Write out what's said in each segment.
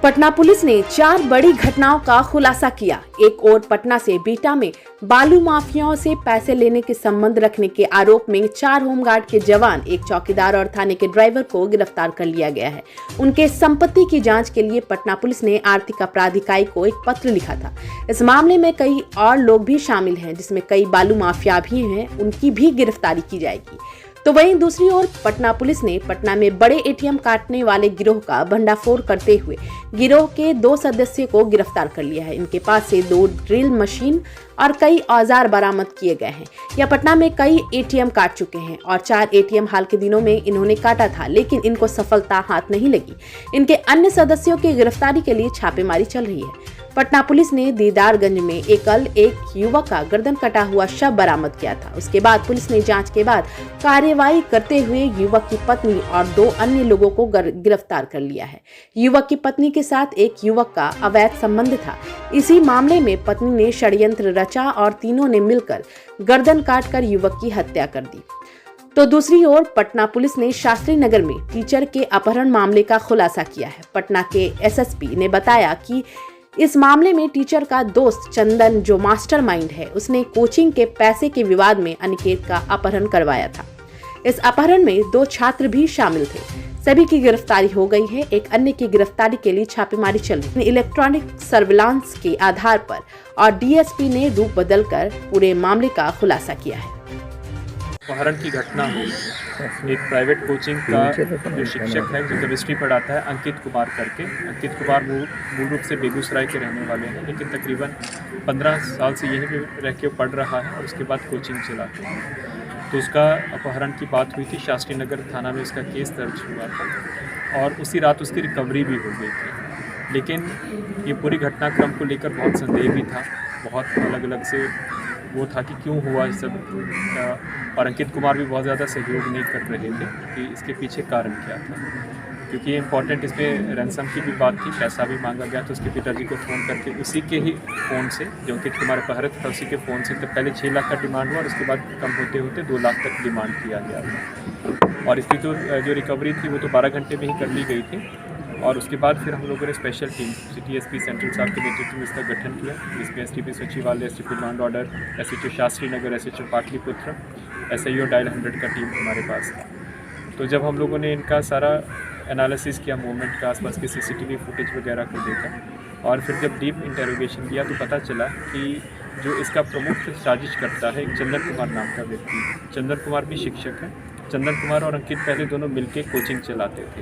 Patna police ने 4 बड़ी घटनाओं का खुलासा किया। एक ओर पटना से बिहटा में बालू माफियाओं से पैसे लेने के संबंध रखने के आरोप में 4 होमगार्ड के जवान, एक चौकीदार और थाने के ड्राइवर को गिरफ्तार कर लिया गया है। उनके संपत्ति की जांच के लिए पटना पुलिस ने आर्थिक अपराध इकाई को एक पत्र लिखा था। इस मामले में कई और लोग भी शामिल हैं, जिसमें कई बालू माफिया भी हैं, उनकी भी गिरफ्तारी की जाएगी। तो वहीं दूसरी ओर पटना पुलिस ने पटना में बड़े एटीएम काटने वाले गिरोह का भंडाफोड़ करते हुए गिरोह के 2 सदस्यों को गिरफ्तार कर लिया है। इनके पास से 2 ड्रिल मशीन और कई औजार बरामद किए गए हैं। यह पटना में कई एटीएम काट चुके हैं और 4 एटीएम हाल के दिनों में इन्होंने काटा था, लेकिन इनको सफलता हाथ नहीं लगी। इनके अन्य सदस्यों की गिरफ्तारी के लिए छापेमारी चल रही है। पटना पुलिस ने दीदारगंज में एक युवक का गर्दन कटा हुआ शव बरामद किया था। उसके बाद पुलिस ने जांच के बाद कार्रवाई करते हुए युवक की पत्नी और 2 अन्य लोगों को गिरफ्तार कर लिया है। युवक की पत्नी के साथ एक युवक का अवैध संबंध था। इसी मामले में पत्नी ने षड्यंत्र रचा और तीनों ने मिलकर गर्दन काटकर युवक की हत्या कर दी। तो दूसरी ओर पटना पुलिस ने शास्त्री नगर में टीचर के अपहरण मामले का खुलासा किया है। पटना के एसएसपी ने बताया कि इस मामले में टीचर का दोस्त चंदन, जो मास्टरमाइंड है, उसने कोचिंग के पैसे के विवाद में अनिकेत का अपहरण करवाया था। इस अपहरण में 2 छात्र भी शामिल थे। सभी की गिरफ्तारी हो गई है। एक अन्य की गिरफ्तारी के लिए छापेमारी चल रही है। इलेक्ट्रॉनिक सर्विलांस के आधार पर और डीएसपी ने रूप बदलकर पूरे मामले का खुलासा किया है। अपहरण की घटना हुई। एक प्राइवेट कोचिंग का जो शिक्षक है, जो केमिस्ट्री पढ़ाता है, अंकित कुमार करके। अंकित कुमार मूल रूप से बेगूसराय के रहने वाले हैं, लेकिन तकरीबन 15 साल से यहीं पे रह के पढ़ रहा है और उसके बाद कोचिंग चलाता है। तो उसका अपहरण की बात हुई थी। शास्त्री नगर थाना में उसका केस दर्ज हुआ था और उसी रात उसकी रिकवरी भी हो गई थी। लेकिन ये पूरी घटनाक्रम को लेकर बहुत संदेह भी था, बहुत अलग अलग से वो था कि क्यों हुआ ये सब। और अंकित कुमार भी बहुत ज़्यादा सहयोग नहीं कर रहे थे कि इसके पीछे कारण क्या था, क्योंकि ये इम्पॉर्टेंट इसमें रैंसम की भी बात थी, पैसा भी मांगा गया। तो उसके पिताजी को फ़ोन करके उसी के ही फ़ोन से, जो अंकित कुमार अपहरित था, उसी के फ़ोन से तो पहले 6 लाख का डिमांड हुआ और उसके बाद कम होते होते 2 लाख तक डिमांड किया गया था। और इसकी जो रिकवरी थी वो तो 12 घंटे में ही कर ली गई थी। और उसके बाद फिर हम लोगों ने special team city SP central साहब के नेतृत्व में इसका गठन किया, जिसमें एसटीपी सचिवालय, STP law and order, SHO Shastri Nagar, SHO Pataliputra, SIO dial 100 का टीम हमारे पास है। तो जब हम लोगों ने इनका सारा एनालिसिस किया, मूवमेंट का, आसपास के सीसीटीवी फुटेज वगैरह को देखा और फिर जब डीप इंटेरोगेशन किया तो पता चला कि जो इसका प्रमुख साजिश करता है एक चंदन कुमार नाम का व्यक्ति। चंदन कुमार भी शिक्षक है। चंदन कुमार और अंकित पहले दोनों मिलकर कोचिंग चलाते थे,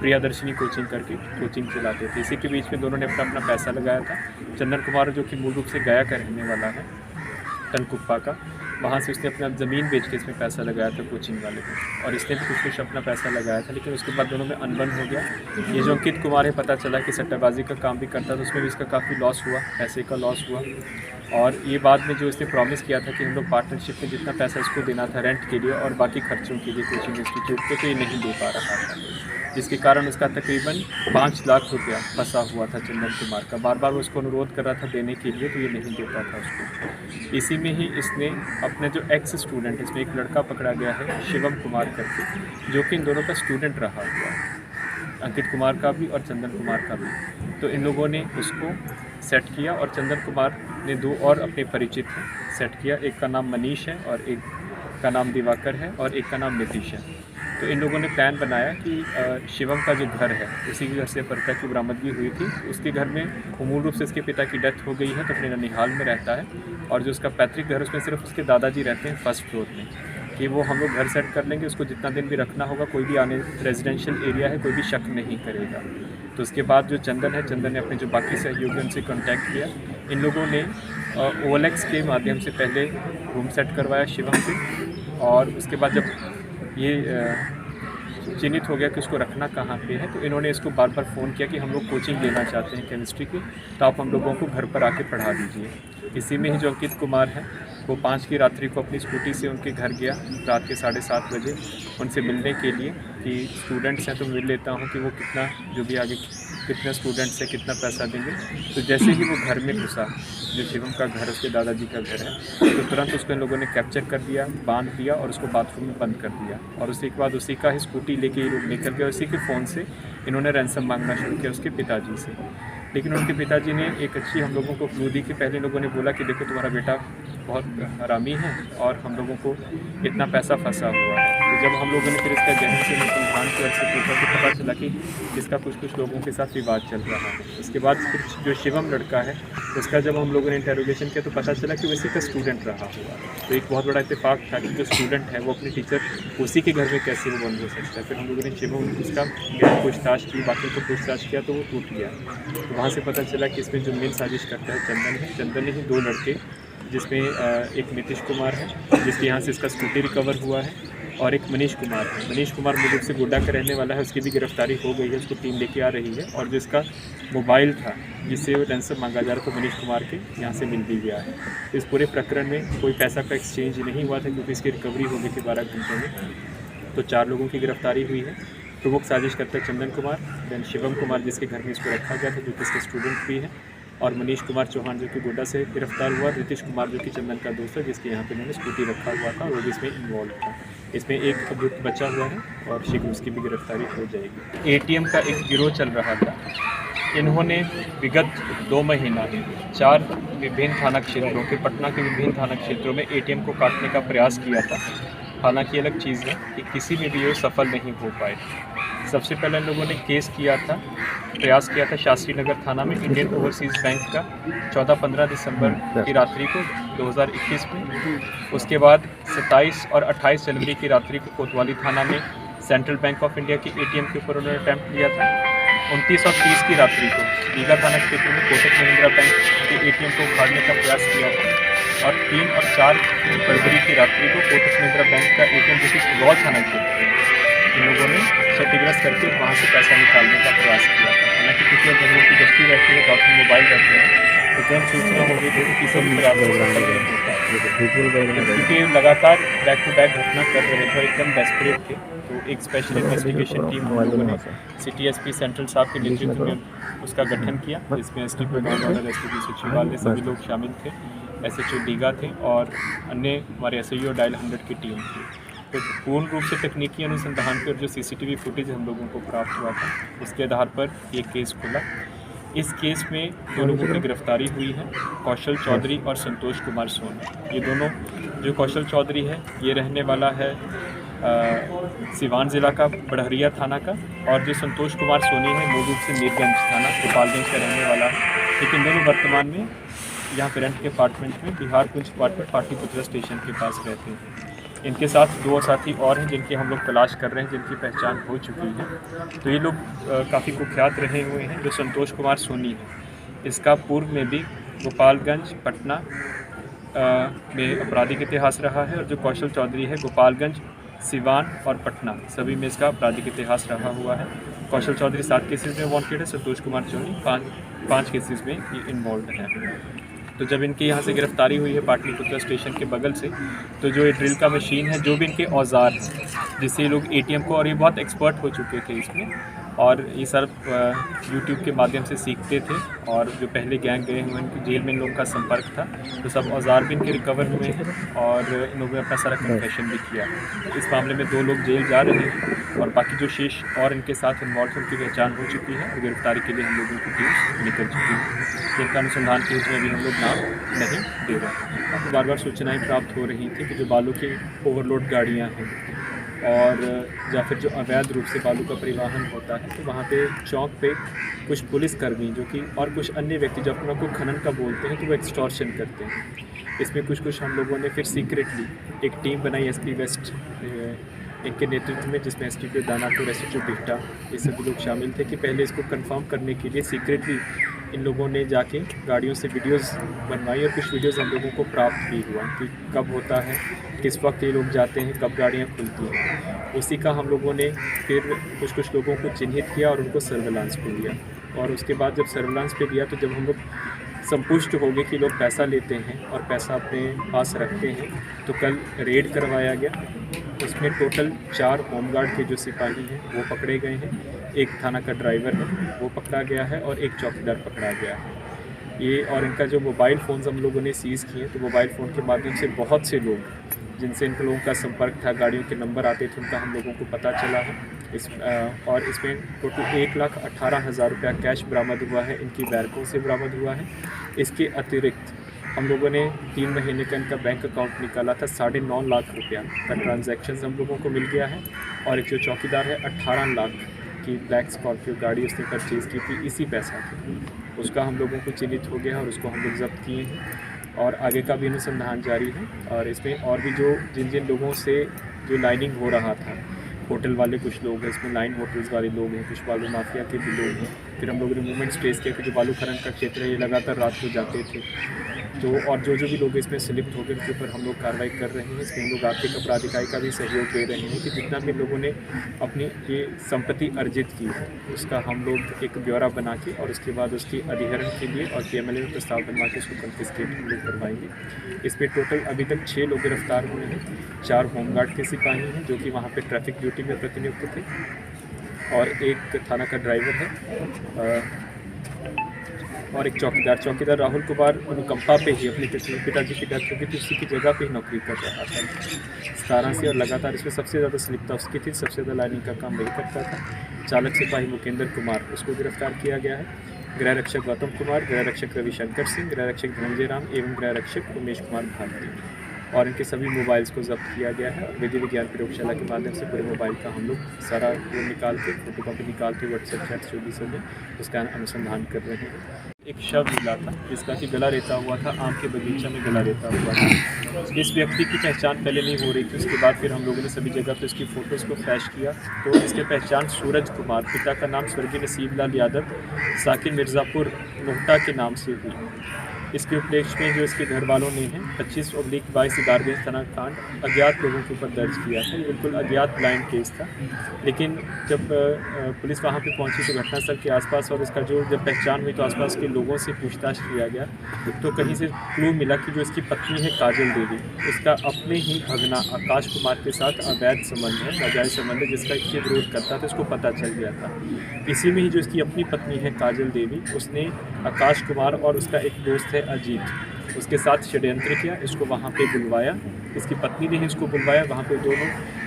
प्रियादर्शनी कोचिंग करके कोचिंग चलाते थे। इसी के बीच में दोनों ने अपना पैसा लगाया था। चंदन कुमार जो कि मूल रूप से गया का रहने वाला है, टनकुप्पा का, वहाँ से उसने अपना ज़मीन बेच के इसमें पैसा लगाया था कोचिंग वाले को, और इसने भी कुछ अपना पैसा लगाया था। लेकिन उसके बाद दोनों में अनबन हो गया। ये जो अंकित कुमार है, पता चला कि सट्टाबाजी का काम भी करता था, उसमें भी इसका काफ़ी लॉस हुआ, पैसे का लॉस हुआ। और ये बाद में जो इसने प्रॉमिस किया था कि हम लोग पार्टनरशिप में जितना पैसा इसको देना था रेंट के लिए और बाकी खर्चों के लिए कोचिंग इंस्टीट्यूट के, तो ये नहीं दे पा रहा था, जिसके कारण उसका तकरीबन 5 लाख रुपया फंसा हुआ था चंदन कुमार का। बार बार वो उसको अनुरोध कर रहा था देने के लिए, तो ये नहीं देता था उसको। इसी में ही इसने अपने जो एक्स स्टूडेंट, इसमें एक लड़का पकड़ा गया है शिवम कुमार करके, जो कि इन दोनों का स्टूडेंट रहा हुआ है, अंकित कुमार का भी और चंदन कुमार का भी। तो इन लोगों ने उसको सेट किया और चंदन कुमार ने 2 और अपने परिचित सेट किया। एक का नाम मनीष है और एक का नाम दिवाकर है और एक का नाम नीतीश है। तो इन लोगों ने प्लान बनाया कि शिवम का जो घर है, उसी के घर से परिता की बरामदगी हुई थी। उसके घर में मूल रूप से उसके पिता की डेथ हो गई है, तो अपने ननिहाल में रहता है, और जो उसका पैतृक घर, उसमें सिर्फ उसके दादाजी रहते हैं फर्स्ट फ्लोर में, कि वो हम लोग घर सेट कर लेंगे, उसको जितना दिन भी रखना होगा, कोई भी आने, रेजिडेंशियल एरिया है, कोई भी शक नहीं करेगा। तो उसके बाद जो चंदन है, चंदन ने अपने जो बाकी सहयोगी उनसे कॉन्टैक्ट किया। इन लोगों ने OLX के माध्यम से पहले रूम सेट करवाया शिवम से, और उसके बाद जब ये चिन्हित हो गया कि उसको रखना कहाँ पे है, तो इन्होंने इसको बार बार फ़ोन किया कि हम लोग कोचिंग लेना चाहते हैं केमिस्ट्री की, तो आप हम लोगों को घर पर आके पढ़ा दीजिए। इसी में ही जो अंकित कुमार है, वो 5 की रात्रि को अपनी स्कूटी से उनके घर गया रात के 7:30 बजे, उनसे मिलने के लिए कि स्टूडेंट्स हैं तो मिल लेता हूँ कि वो कितना, जो भी आगे कितने स्टूडेंट्स हैं, कितना पैसा देंगे। तो जैसे ही वो घर में घुसा, जो शिवम का घर, उसके दादाजी का घर है, तो तुरंत उसको इन लोगों ने कैप्चर कर दिया, बांध दिया और उसको बाथरूम में बंद कर दिया। और उसके बाद उसी का ही स्कूटी लेके ये लोग निकल गए। उसी के फ़ोन से इन्होंने रैंसम मांगना शुरू किया उसके पिताजी से। लेकिन उनके पिताजी ने एक अच्छी हम लोगों को क्लू दी कि पहले लोगों ने बोला कि देखो तुम्हारा बेटा बहुत हरामी है और हम लोगों को इतना पैसा फंसा हुआ है। तो जब हम लोगों ने फिर इसका गहन से अनुसंधान किया से पूछा तो पता चला कि इसका कुछ लोगों के साथ विवाद चल रहा है। उसके बाद फिर जो शिवम लड़का है उसका जब हम लोगों ने इंटेरोगेशन किया तो पता चला कि वैसे का स्टूडेंट रहा हुआ। तो एक बहुत बड़ा इत्तेफाक था कि जो स्टूडेंट है वो अपनी टीचर उसी के घर में कैसे वो बंद हो सकता है। फिर हम लोगों ने शिवम उसका गहन पूछताछ की, बाकी को पूछताछ किया तो वो टूट गया। तो वहाँ से पता चला कि इसमें जो मेन साजिश करता है चंदन है। चंदन ने ही 2 लड़के, जिसमें एक नीतीश कुमार है जिसके यहाँ से इसका स्कूटी रिकवर हुआ है, और एक मनीष कुमार है। मनीष कुमार मूल रूप से गोड्डा का रहने वाला है, उसकी भी गिरफ्तारी हो गई है, उसको टीम लेके आ रही है। और जो इसका मोबाइल था जिससे वो रैंसम मांगा जा रहा था मनीष कुमार के यहाँ से मिल भी गया है। इस पूरे प्रकरण में कोई पैसा का एक्सचेंज नहीं हुआ था क्योंकि इसकी रिकवरी हो गई थी 12 घंटों में। तो 4 लोगों की गिरफ्तारी हुई है। प्रमुख साजिश करता है चंदन कुमार, देन शिवम कुमार जिसके घर में इसको रखा गया था जो कि इसका स्टूडेंट भी है, और मनीष कुमार चौहान जो कि गोड्डा से गिरफ्तार हुआ, नीतीश कुमार जो कि चंदन का दोस्त है जिसके यहाँ पे इन्होंने स्कूटी रखा हुआ था, वो भी इसमें इन्वॉल्व था। इसमें एक अभियुक्त बचा हुआ है और शीघ्र उसकी भी गिरफ्तारी हो जाएगी। ATM का एक गिरोह चल रहा था। इन्होंने विगत 2 महीना 4 विभिन्न थाना क्षेत्रों के, पटना के विभिन्न थाना क्षेत्रों में ATM को काटने का प्रयास किया था। हालांकि अलग चीज़ है कि किसी में भी ये सफल नहीं हो पाए। सबसे पहले इन लोगों ने प्रयास किया था शास्त्री नगर थाना में इंडियन ओवरसीज़ बैंक का 14-15 दिसंबर की रात्रि को 2021 में। उसके बाद 27 और 28 जनवरी की रात्रि को कोतवाली थाना में सेंट्रल बैंक ऑफ इंडिया के ATM के ऊपर उन्होंने अटैम्प्ट लिया था। 29 और 30 की रात्रि को दीघा थाना क्षेत्र में कोटक महिंद्रा बैंक के ATM को उखाड़ने का प्रयास किया था। और 3 और 4 फरवरी की रात्रि को कोटक महिंद्रा बैंक का ATM जो कि सिगरौल थाना क्षेत्र है, इन लोगों ने क्षतिग्रस्त करके वहाँ से पैसा निकालने का प्रयास किया था। हालांकि कुछ लोग जब की गश्ती रहती है, डॉक्टर मोबाइल रहते हैं, तो तुरंत सूचना हो गई थी कि किसी भी प्रयास को सफल नहीं होता, क्योंकि लगातार बैक टू बैक घटना कर रहे थे, एकदम डेस्परेट थे। तो एक स्पेशल इन्वेस्टिगेशन टीम हम लोगों ने सिटी SP सेंट्रल साहब के नेतृत्व में उसका गठन किया, जिसमें STP और STP सचिवालय सभी लोग शामिल थे, SHO दीघा थे और अन्य हमारे SIO डायल 100 की टीम थी। तो पूर्ण रूप से तकनीकी अनुसंधान पर जो CCTV फुटेज हम लोगों को प्राप्त हुआ था उसके आधार पर ये केस खुला। इस केस में 2 लोगों की गिरफ्तारी हुई है, कौशल चौधरी और संतोष कुमार सोनी। ये दोनों, जो कौशल चौधरी है ये रहने वाला है सिवान ज़िला का बड़हरिया थाना का, और जो संतोष कुमार सोनी है मूल रूप से मीरगंज थाना गोपालगंज का रहने वाला है। लेकिन दोनों वर्तमान में यहाँ पे रेंट के अपार्टमेंट में बिहार कुंज अपार्टमेंट पाटलिपुत्र स्टेशन के पास रहते हैं। इनके साथ 2 साथी और हैं जिनकी हम लोग तलाश कर रहे हैं, जिनकी पहचान हो चुकी है। तो ये लोग काफ़ी कुख्यात रहे हुए हैं। जो संतोष कुमार सोनी है इसका पूर्व में भी गोपालगंज, पटना में आपराधिक इतिहास रहा है, और जो कौशल चौधरी है गोपालगंज, सिवान और पटना सभी में इसका आपराधिक इतिहास रहा हुआ है। कौशल चौधरी 7 केसेस में वांटेड है, संतोष कुमार सोनी 5 केसेस में ये इन्वॉल्व है। तो जब इनकी यहाँ से गिरफ्तारी हुई है पाटलिपुत्र स्टेशन के बगल से, तो जो ये ड्रिल का मशीन है, जो भी इनके औजार हैं जिससे ये लोग ATM को, और ये बहुत एक्सपर्ट हो चुके थे इसमें, और ये सर यूट्यूब के माध्यम से सीखते थे, और जो पहले गैंग गए हुए उनकी जेल में इन लोगों का संपर्क था। तो सब औजार भी इनके रिकवर हुए हैं और इन लोगों ने अपना सारा कन्फेशन भी किया। इस मामले में 2 लोग जेल जा रहे हैं और बाकी जो शेष और इनके साथ इन्वॉल्व उनकी पहचान हो चुकी है और गिरफ्तारी के लिए हम लोगों की टीम निकल चुकी है, जिनका अनुसंधान के उसमें भी हम लोग नाम नहीं दे रहे हैं। बार बार सूचनाएँ प्राप्त हो रही थी कि जो बालू की ओवरलोड गाड़ियाँ हैं और या फिर जो अवैध रूप से बालू का परिवहन होता है, तो वहाँ पे चौक पे कुछ पुलिसकर्मी जो कि और कुछ अन्य व्यक्ति जो अपना को खनन का बोलते हैं, तो वो एक्सटॉर्शन करते हैं। इसमें कुछ हम लोगों ने फिर सीक्रेटली एक टीम बनाई SP वेस्ट इनके नेतृत्व में, जिसमें STP दानापुर, SHO बिहटा, ये सभी लोग शामिल थे, कि पहले इसको कंफर्म करने के लिए सीक्रेटली इन लोगों ने जाके गाड़ियों से वीडियोस बनवाई, और कुछ वीडियोस हम लोगों को प्राप्त भी हुआ कि कब होता है, किस वक्त ये लोग जाते हैं, कब गाड़ियाँ खुलती हैं। उसी का हम लोगों ने फिर कुछ लोगों को चिन्हित किया और उनको सर्विलांस पे लिया, और उसके बाद जब सर्विलांस पे लिया तो जब हम लोग संतुष्ट हो गए कि लोग पैसा लेते हैं और पैसा अपने पास रखते हैं, तो कल रेड करवाया गया। उसमें टोटल 4 होमगार्ड के जो सिपाही हैं वो पकड़े गए हैं, एक थाना का ड्राइवर है वो पकड़ा गया है, और एक चौकीदार पकड़ा गया है। ये और इनका जो मोबाइल फ़ोन्स हम लोगों ने सीज़ किए, तो मोबाइल फ़ोन के माध्यम से बहुत से लोग जिनसे इन लोगों का संपर्क था, गाड़ियों के नंबर आते थे, उनका हम लोगों को पता चला है। और इसमें टोटल 1,18,000 रुपया कैश बरामद हुआ है, इनकी बैरकों से बरामद हुआ है। इसके अतिरिक्त हम लोगों ने 3 महीने का इनका बैंक अकाउंट निकाला था, 9.5 लाख रुपया का ट्रांजैक्शंस हम लोगों को मिल गया है। और एक जो चौकीदार है 18 लाख की ब्लैक स्कॉर्पियो गाड़ी उसने परचेज़ की थी इसी पैसा की, उसका हम लोगों को चिन्हित हो गया और उसको हम लोग ज़ब्त किए हैं और आगे का भी अनुसंधान जारी है। और इसमें और भी जो जिन जिन लोगों से जो लाइनिंग हो रहा था, होटल वाले कुछ लोग हैं, इसमें लाइन होटल्स वाले लोग हैं, कुछ बालू माफिया के भी लोग हैं। फिर हम लोगों ने मूवमेंट्स ट्रेस किया कि जो बालू खनन का क्षेत्र है ये लगातार रात को जाते थे, तो और जो भी लोग इसमें संलिप्त हो गए उनके ऊपर हम लोग कार्रवाई कर रहे हैं। इसमें हम लोग आर्थिक अपराध इकाई का भी सहयोग दे रहे हैं कि जितना भी लोगों ने अपनी ये संपत्ति अर्जित की है उसका हम लोग एक ब्यौरा बना के और उसके बाद उसकी अधिहरण के लिए और PMLA में प्रस्ताव बनवा के उसको कन्फिस्केट हम लोग करवाएंगे। इसमें टोटल अभी तक 6 लोग गिरफ्तार हुए हैं, 4 होमगार्ड के सिपाही हैं जो कि वहाँ पर ट्रैफिक ड्यूटी में प्रतिनियुक्त थे और एक थाना का ड्राइवर है और एक चौकीदार राहुल कुमार अनुकंपा पे ही अपने पिताजी की डेथ हो गई थी, उसी की जगह पे ही नौकरी कर रहा था 17 से और लगातार इसमें सबसे ज़्यादा स्लिपता उसकी थी, सबसे ज़्यादा लाइनिंग का काम वही करता था। चालक सिपाही मुकेंद्र कुमार उसको गिरफ्तार किया गया है। गृह रक्षक गौतम कुमार, गृह रक्षक रविशंकर सिंह, गृह रक्षक धनंजय राम एवं गृह रक्षक उमेश कुमार भारती और इनके सभी मोबाइल्स को जब्त किया गया है। और विधि विज्ञान प्रयोगशाला के माध्यम से पूरे मोबाइल का हम लोग सारा वो निकाल के फोटोकॉपी निकाल के व्हाट्सएप चैट जो भी सब है उसका अनुसंधान कर रहे हैं। एक शव मिला था जिसका कि गला रेता हुआ था, आम के बगीचा में गला रेता हुआ था। इस व्यक्ति की पहचान पहले नहीं हो रही थी, उसके बाद फिर हम लोगों ने सभी जगह पे उसकी फ़ोटोज़ को फ्लैश किया तो इसके पहचान सूरज कुमार, पिता का नाम स्वर्गीय नसीब लाल यादव, साकिर मिर्ज़ापुर नोहटा के नाम से हुई। इसके उपलक्ष्य में जो इसके घर वालों ने है 25/22 दारगंज थाना कांड अज्ञात लोगों के ऊपर दर्ज किया था। ये बिल्कुल अज्ञात ब्लाइंड केस था, लेकिन जब पुलिस वहाँ पे पहुँची तो घटनास्थल के आसपास और इसका जो जब पहचान हुई तो आसपास के लोगों से पूछताछ किया गया तो कहीं से क्लू मिला कि जो इसकी पत्नी है काजल देवी, उसका अपने ही भगना आकाश कुमार के साथ अवैध संबंध है, नाजायज़ संबंध है जिसका इससे विरोध करता था, इसको पता चल गया था। इसी में ही जो इसकी अपनी पत्नी है काजल देवी, उसने आकाश कुमार और उसका एक दोस्त है अजीत, उसके साथ षड्यंत्र किया, इसको वहाँ पे बुलवाया, इसकी पत्नी ने ही इसको बुलवाया। वहाँ पे दोनों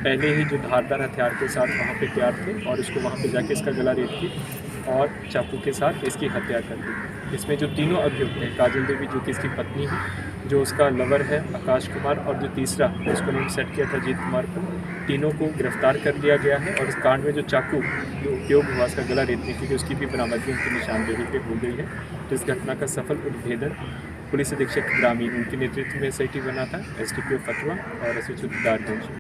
पहले ही जो धारदार हथियार के साथ वहाँ पे तैयार थे और इसको वहाँ पे जाके इसका गला रेत की और चाकू के साथ इसकी हत्या कर दी। इसमें जो तीनों अभियुक्त हैं, काजल देवी जो कि इसकी पत्नी है, जो उसका लवर है आकाश कुमार और जो तीसरा जिसको उन्होंने सेट किया था अजीत कुमार को, तीनों को गिरफ्तार कर लिया गया है। और इस कांड में जो चाकू जो उपयोग हुआ इसका गला रेतने की, उसकी भी बरामदगी उनकी निशानदेही पे हो गई है। तो इस घटना का सफल उद्भेदन पुलिस अधीक्षक ग्रामीण उनके नेतृत्व में SIT बना था, SDPO फतवा और SHO दारगंज।